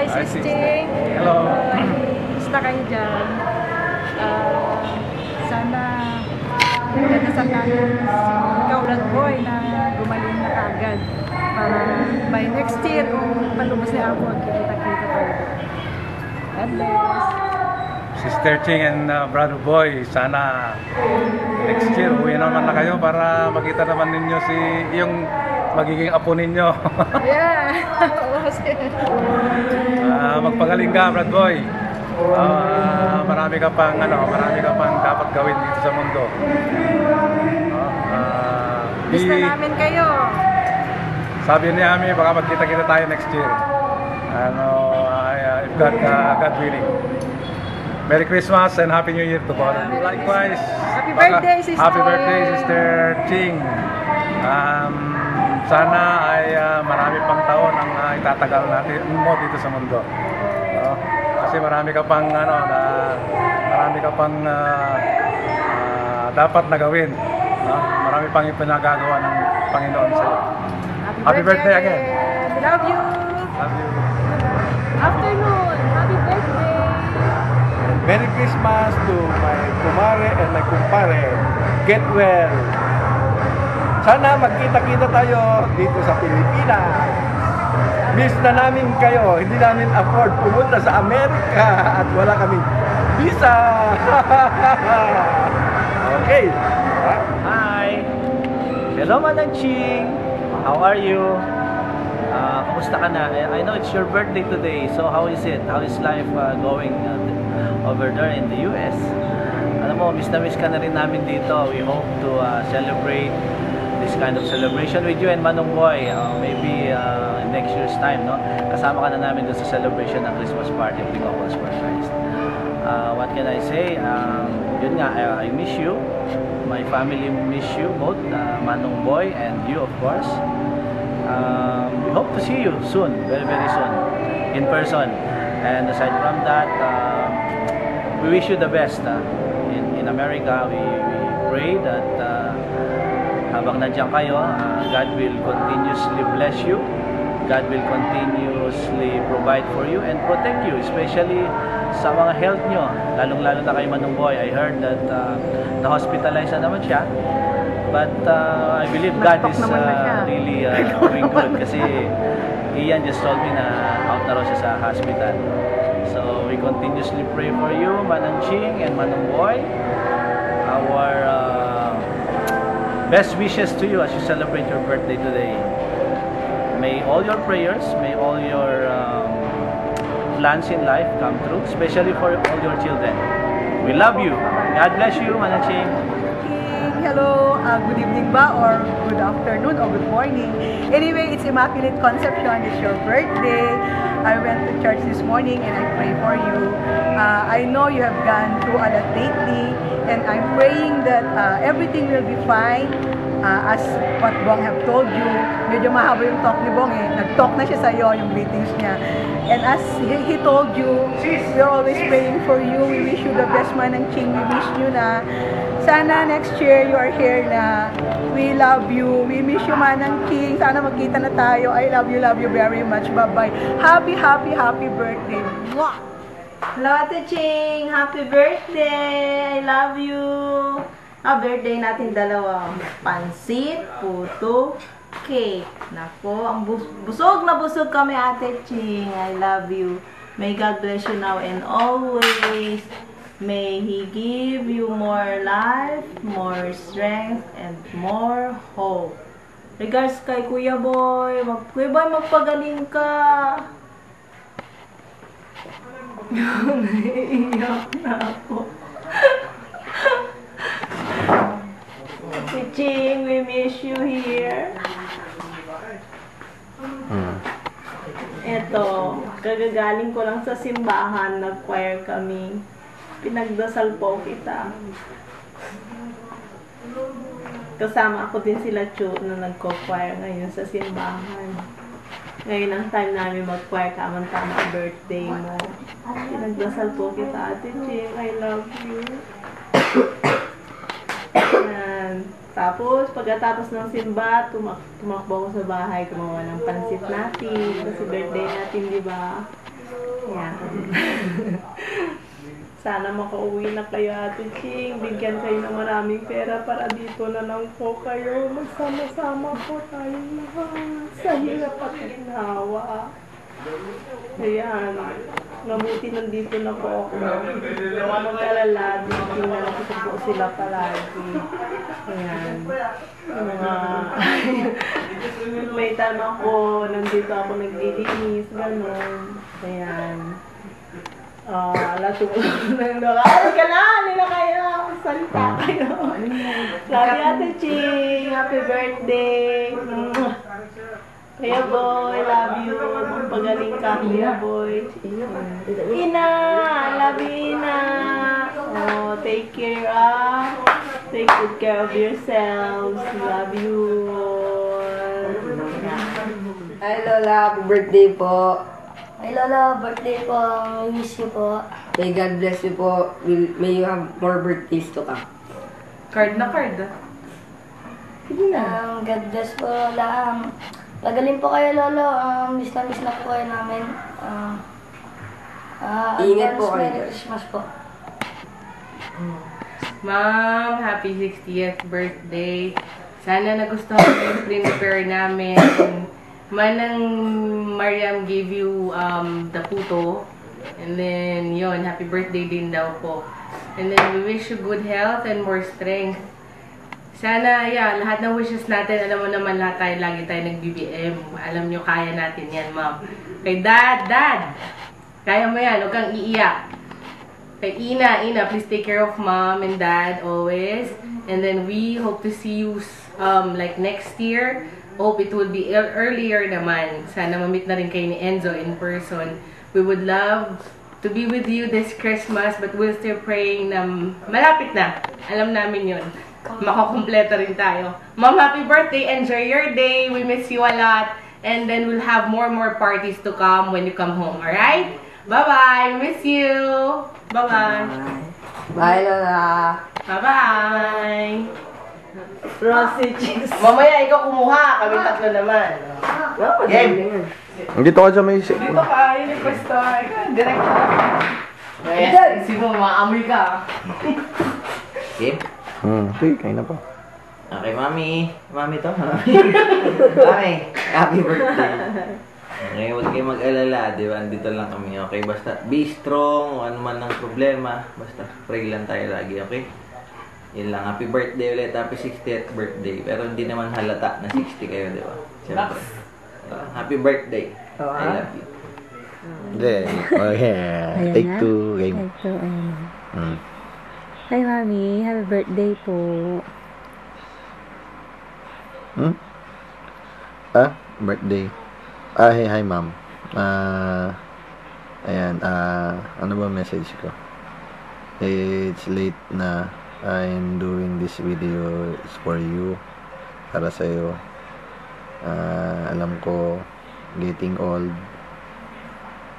Hi, Sisting. Hello. Basta kayo dyan. Sana nagdadasal natin ikaw lang boy na gumaling na kagad para by next year kung palubos na ako kita-kita tayo. God bless. Sister Ching and Brother Boy, sana next year uwi naman na kayo para makita naman ninyo yung magiging apo ninyo. Yeah. Magpagaling ka, Brad Boy. Marami ka pang dapat gawin dito sa mundo. Miss na namin kayo. Sabi ni Ami, baka magkita-kita tayo next year. If God willing. Merry Christmas and Happy New Year to all. Likewise. Happy birthday, Sister. Happy birthday, Sister Ching. Sana ay marami pang taon ang itatagal natin mo dito sa mundo. Kasi marami ka pang dapat na gawin. Marami pang ipinagagawa ng Panginoon sa iyo. Happy birthday again. We love you. Love you. Afternoon. Happy birthday. Merry Christmas to my kumare and my kumpare. Get well. Sana magkita-kita tayo dito sa Pilipinas. Miss na namin kayo. Hindi namin afford pumunta sa Amerika at wala kaming visa. Okay. Hi. Hello, Manang Ching. How are you? Kumusta ka na? I know it's your birthday today. So how is it? How is life going over there in the US? Alam mo, miss na miss ka na rin namin dito. We hope to celebrate this kind of celebration with you and Manong Boy. Maybe next year's time, no? Kasama ka na namin doon sa celebration ng Christmas party of the Gospel for Christ. What can I say? Yun nga, I miss you. My family miss you both, Manong Boy and you, of course. We hope to see you soon, very very soon, in person. And aside from that, we wish you the best. In America, we pray that habang nandiyan kayo, God will continuously bless you. God will continuously provide for you and protect you, especially sa mga health nyo. Lalong-lalo na kay Manong Boy. I heard that na-hospitalize na naman siya. But I believe God is really doing good kasi Ian just told me na out na raw siya sa hospital. So we continuously pray for you, Manang Ching and Manong Boy. Our best wishes to you as you celebrate your birthday today. May all your prayers, may all your plans in life come true, especially for all your children. We love you. God bless you, Manang Ching. Hello, good evening ba or good afternoon or good morning. Anyway, it's Immaculate Conception. It's your birthday. I went to church this morning and I pray for you. I know you have gone through a lot lately and I'm praying that everything will be fine. As what Bong have told you, medyo mahaba yung talk ni Bong eh. Nag-talk na siya sa'yo, yung greetings niya. And as he told you, we're always praying for you. We wish you the best, Manang Ching. We wish you na sana next year you are here na. We love you. We miss you, Manang Ching. Sana magkita na tayo. I love you very much. Bye-bye. Happy birthday. Mwah! Hello, Ate Ching. Happy birthday. I love you. Birthday natin dalawa. Pansit, puto, cake. Nako, ang busog na busog kami, Ate Ching. I love you. May God bless you now and always. May He give you more life, more strength, and more hope. Regards kay Kuya Boy. Kuya Boy, magpagaling ka. Naiiyak na ako. Ching, we miss you here. Eto, kagagaling ko lang sa simbahan, nag-choir kami. Pinagdasal po kita. Kasama ako din sila Chu na nagko-choir ngayon sa simbahan. Ngayon ang time namin mag-choir, tama-tama birthday mo. Pinagdasal po kita, Ate Ching. I love you. Tapos, pagkatapos ng simba, tumakbo ko sa bahay, gumawa ng pansit natin. Kasi birthday natin, di ba? Yan. Sana makauwi na kayo, Ate Ching. Bigyan kayo ng maraming pera para dito na lang po kayo. Magsama-sama po tayo lahat sa hirap at ginawa. Ayan. Mabuti nandito na po ako. Huwag mag-alala. Tingnan ko po sila palagi. Ayan. May tama ko. Nandito ako naglilinis. Ganon. Ayan. Alas yung nakakal ka na! Nila kayo! Salita kayo! Love you, Ate Ching! Happy birthday! Kaya boy, love you! Magpagaling ka, Kuya boy! Ina! Love you, Ina! Oh, take care, take good care of yourselves! Love you! Hi Lola, happy birthday po. Ay Lola, birthday po. Miss you po. May God bless you po. May you have more birthdays to come. Card na card. God bless po Lola. Pagaling po kayo Lolo. Miss na po kayo namin. Ingat po kayo. Merry Christmas po. Ma'am, happy 60th birthday. Sana nagustuhan mo yung prepare namin. Manang Mariam gave you the puto. And then, yun, happy birthday din daw po. And then, we wish you good health and more strength. Sana, yeah, lahat ng wishes natin, alam mo naman lahat tayo, lagi tayo nag-BBM. Alam nyo, kaya natin yan, ma'am. Kay Dad, kaya mo yan, huwag kang iiyak. Kay Ina, please take care of Mom and Dad always. And then, we hope to see you like next year. Hope it will be earlier naman. Sana ma-meet na rin kayo ni Enzo in person. We would love to be with you this Christmas, but we're still praying na malapit na. Alam namin yun. Makakumpleto rin tayo. Mom, happy birthday. Enjoy your day. We miss you a lot. And then we'll have more parties to come when you come home. Alright? Bye-bye. Miss you. Bye-bye. Bye Lola. Bye-bye. Rosy Chicks. Mamaya ikaw kumuha. Kami tatlo naman. Game. Dito ka dyan may isip. Dito ka, yun yung pwesto. Direct ka. Yes, si mo, maamoy ka. Game? Okay, kain na pa. Okay, Mami. Mami to, Mami. Mami, happy birthday. Okay, huwag kayo mag-alala, di ba? Andito lang kami, okay? Basta be strong, ano man ang problema. Basta pray lang tayo lagi, okay? Yun lang, happy birthday ulit, happy 60th birthday. Pero hindi naman halata na 60 kayo, di ba? Siyempre. Happy birthday. I love you. Hindi. Okay. Take two. Game. Take two, Hi, Mami. Happy birthday po. Birthday. Hi, ma'am. Ayan, ano ba message ko? It's late na. I'm doing this video for you. Para sa'yo. Alam ko, getting old.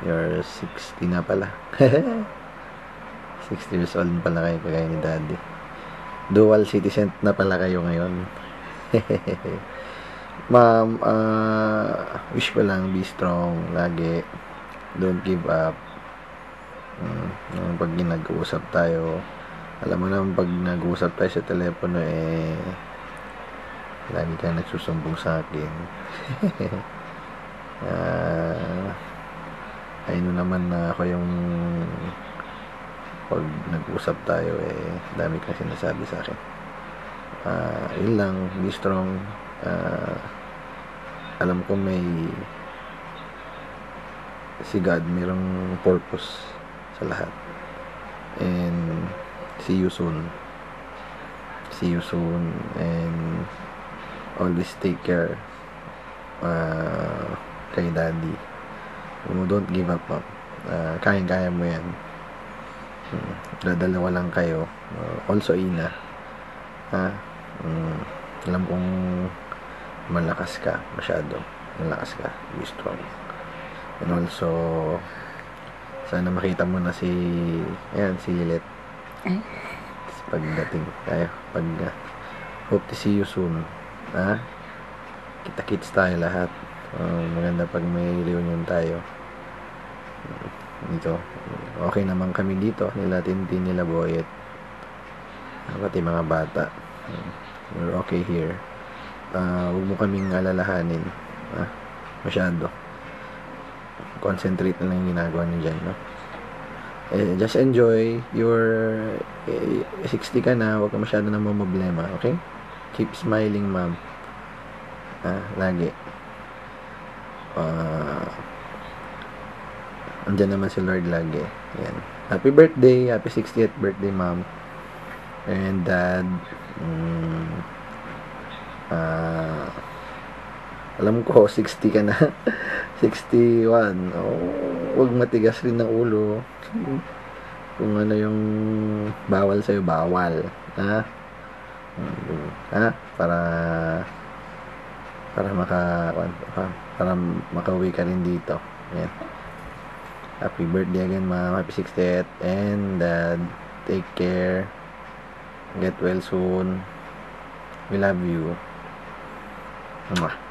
You're 60 na pala. 60 years old pala kayo, kagaya ni Daddy. Dual citizen na pala kayo ngayon. Ma'am, wish ko lang be strong lagi. Don't give up. Pag nag-uusap tayo, alam mo naman pag nag-uusap tayo sa telepono, lagi kang nagsusumbong sa akin. Ayun naman na ako yung pag nag-usap tayo, dami kang sinasabi sa akin. Yun lang, be strong. Alam ko may si God mayroong purpose sa lahat, and see you soon and always take care kay Daddy. Don't give up, ma'am. Kaya mo yan. Dadalawa lang kayo. Also Ina, alam kong malakas ka, masyado malakas ka, be strong. And also sana makita mo na si Lilet pagdating tayo, hope to see you soon. Kita-kits tayo lahat. Maganda pag may reunion tayo. dito. Okay naman kami dito, nila Tintin, nila Boyet, pati mga bata. We're okay here. Huwag mo kaming alalahanin masyado. Concentrate na lang yung ginagawa nyo dyan, no? Just enjoy your 60 ka na, huwag ka masyado na problema, okay? Keep smiling, ma'am. Lagi. Andyan naman si Lord lagi. Yan. Happy birthday, happy 60th birthday, ma'am and dad. Alam ko 60 ka na. 61. Huwag matigas rin ng ulo. Kung ano yung bawal sa'yo, bawal. Para makauwi ka rin dito. Yan. Happy birthday again, ma'am. Happy 60th. And dad, take care. Get well soon. We love you. Mwah.